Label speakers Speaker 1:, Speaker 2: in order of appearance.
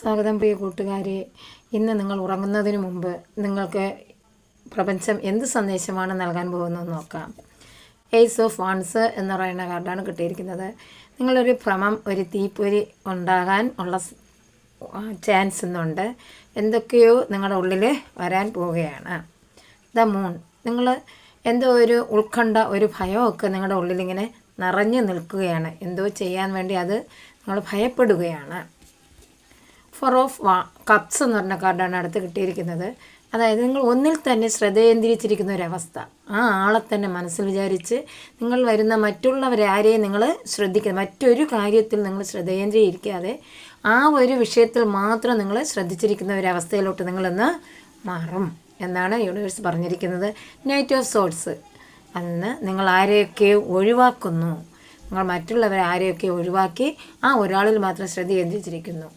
Speaker 1: സ്വാഗതം പ്രിയ കൂട്ടുകാരെ. ഇന്ന് നിങ്ങൾ ഉറങ്ങുന്നതിന് മുമ്പ് നിങ്ങൾക്ക് പ്രപഞ്ചം എന്ത് സന്ദേശമാണ് നൽകാൻ പോകുന്നതെന്ന് നോക്കാം. ഏസ് ഓഫ് വാൺസ് എന്ന് പറയുന്ന കാർഡാണ് കിട്ടിയിരിക്കുന്നത്. നിങ്ങളൊരു ഭ്രമം, ഒരു തീപ്പൊരി ഉണ്ടാകാൻ ഉള്ള ചാൻസ് ഇന്നുണ്ട്. എന്തൊക്കെയോ നിങ്ങളുടെ ഉള്ളിൽ വരാൻ പോവുകയാണ്. The moon. നിങ്ങൾ എന്തോ ഒരു ഉത്കണ്ഠ, ഒരു ഭയമൊക്കെ നിങ്ങളുടെ ഉള്ളിലിങ്ങനെ നിറഞ്ഞു നിൽക്കുകയാണ്. എന്തോ ചെയ്യാൻ വേണ്ടി അത് നിങ്ങൾ ഭയപ്പെടുകയാണ്. ഫോർ ഓഫ് കപ്സ് എന്ന് പറഞ്ഞ കാർഡാണ് അടുത്ത് കിട്ടിയിരിക്കുന്നത്. അതായത് നിങ്ങൾ ഒന്നിൽ തന്നെ ശ്രദ്ധ ഒരവസ്ഥ. ആ ആളെ തന്നെ മനസ്സിൽ വിചാരിച്ച് നിങ്ങൾ വരുന്ന മറ്റുള്ളവരെ ആരെയും നിങ്ങൾ ശ്രദ്ധിക്കുക, മറ്റൊരു കാര്യത്തിൽ നിങ്ങൾ ശ്രദ്ധ ആ ഒരു വിഷയത്തിൽ മാത്രം നിങ്ങൾ ശ്രദ്ധിച്ചിരിക്കുന്ന ഒരവസ്ഥയിലോട്ട് നിങ്ങളിന്ന് മാറും എന്നാണ് യൂണിവേഴ്സ് പറഞ്ഞിരിക്കുന്നത്. Knight of sorts. അന്ന് നിങ്ങൾ ആരെയൊക്കെ ഒഴിവാക്കുന്നു, നിങ്ങൾ മറ്റുള്ളവരെ ആരെയൊക്കെ ഒഴിവാക്കി ആ ഒരാളിൽ മാത്രം ശ്രദ്ധ കേന്ദ്രീകരിച്ചിരിക്കുന്നു.